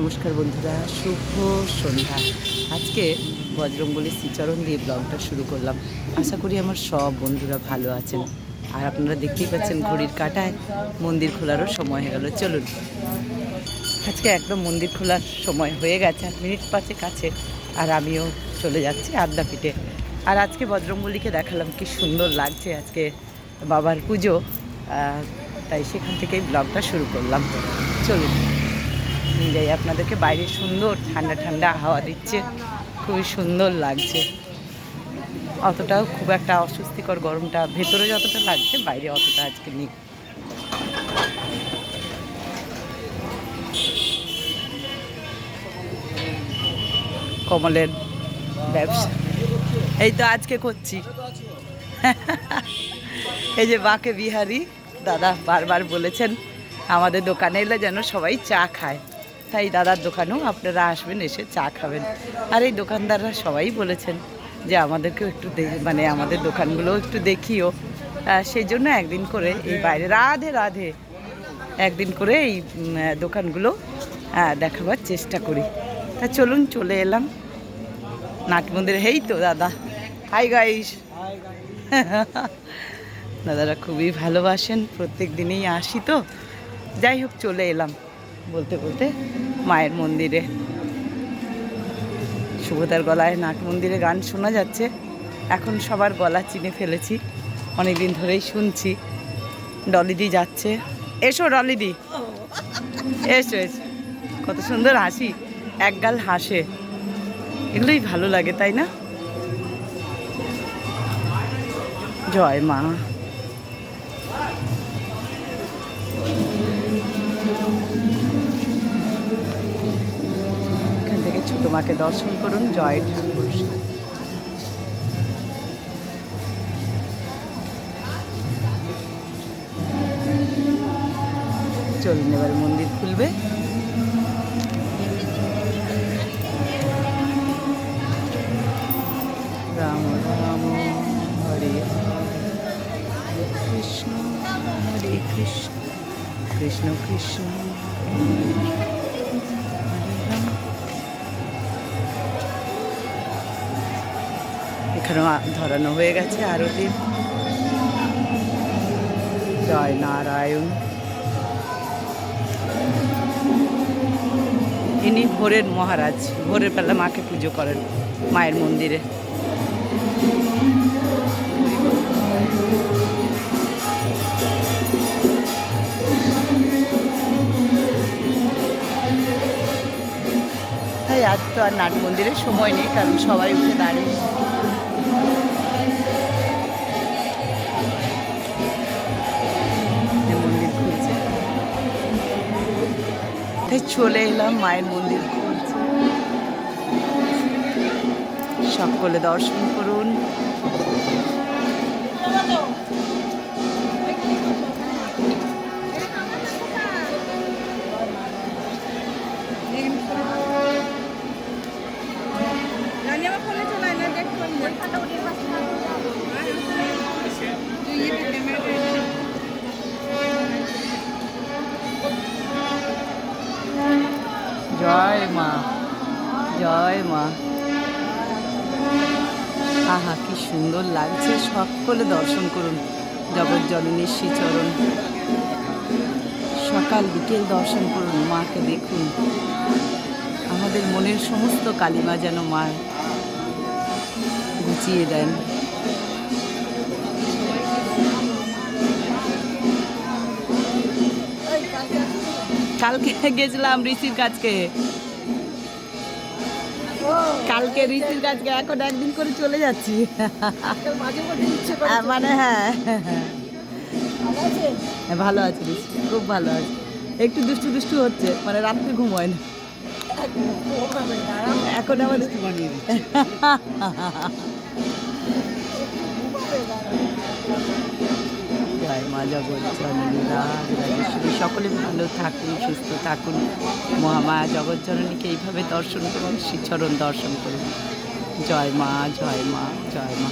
নমস্কার বন্ধুরা, শুভ সন্ধ্যা। আজকে বজরংবলী শ্রীচরণ দিয়ে ব্লগটা শুরু করলাম। আশা করি আমার সব বন্ধুরা ভালো আছেন। আর আপনারা দেখতেই পাচ্ছেন ঘড়ির কাঁটায় মন্দির খোলারও সময় হয়ে গেল। চলুন, আজকে একদম মন্দির খোলার সময় হয়ে গেছে, 8 মিনিট 5 কাছে। আর আমিও চলে যাচ্ছি আদ্যাপীঠে। আর আজকে বজরংবলীকে দেখালাম কি সুন্দর লাগছে, আজকে বাবার পুজো, তাই সেখান থেকেই ব্লগটা শুরু করলাম। চলুন নিয়ে যাই আপনাদেরকে। বাইরে সুন্দর ঠান্ডা ঠান্ডা হাওয়া দিচ্ছে, খুবই সুন্দর লাগছে। অতটাও খুব একটা অস্বস্তিকর গরমটা ভেতরে যতটা লাগছে বাইরে অতটা আজকে নেই। কমলের ব্যবসা এই তো আজকে করছি। এই যে বাঁকে বিহারি দাদা বারবার বলেছেন আমাদের দোকানে এলে যেন সবাই চা খায়, তাই দাদার দোকানেও আপনারা আসবেন, এসে চা খাবেন। আর এই দোকানদাররা সবাই বলেছেন যে আমাদেরকেও একটু মানে আমাদের দোকানগুলোও একটু দেখিও। সেই জন্য একদিন করে এই বাইরে রাধে রাধে একদিন করে এই দোকানগুলো দেখাবার চেষ্টা করি। তা চলুন, চলে এলাম নাট মন্দিরে। হেই তো দাদা, হাই গাইস। দাদারা খুবই ভালোবাসেন, প্রত্যেক দিনেই আসি তো। যাই হোক, চলে এলাম বলতে বলতে মায়ের মন্দিরে। শুভদার গলায় নাট মন্দিরে গান শোনা যাচ্ছে। এখন সবার গলা চিনে ফেলেছি, অনেক দিন ধরেই শুনছি। ডলিদি যাচ্ছে, এসো ডলিদি, এসো এসো। কত সুন্দর হাসি, একগাল হাসে, এগুলোই ভালো লাগে, তাই না? জয় মা। এখান থেকে ছোট মাকে দর্শন করুন। জয় ঠাকুর। চলুন, এবার মন্দির খুলবে। রাম রাম হরে কৃষ্ণ হরে কৃষ্ণ কৃষ্ণ কৃষ্ণ এখানেও ধরানো হয়ে গেছে আরতি। জয় নারায়ণ। ইনি ভোরের মহারাজ, ভোরের বেলা মাকে পুজো করেন মায়ের মন্দিরে। তাই আজ তো আর নাট মন্দিরের সময় নেই, কারণ সবাই উঠে দাঁড়িয়ে মন্দির খুলছে, তাই চলে এলাম মায়ের মন্দির খুলছে। সকলে দর্শন করুন। জয় মা, জয় মা। আহা, কি সুন্দর লাগছে, সকলে দর্শন করুন জগৎজননীর শ্রীচরণ। সকাল বিকেল দর্শন করুন, মাকে দেখুন। আমাদের মনের সমস্ত কালিমা যেন মা গুছিয়ে দেন। কালকে গেছিলাম ঋষির কাছকে, কালকে ঋষির কাছকে, এখন একদিন করে চলে যাচ্ছি। মানে হ্যাঁ, ভালো আছে ঋষি, খুব ভালো আছে। একটু দুষ্টু দুষ্টু হচ্ছে, মানে রাত্রে ঘুম হয় না এখন আমাদের। জয় মা জগৎজননী, রাজরাজেশ্বরী, সকলে ভালো থাকুন, সুস্থ থাকুন। মহামায়া জগৎজননীকে এইভাবে দর্শন করুন, শ্রীচরণ দর্শন করুন। জয় মা, জয় মা, জয় মা।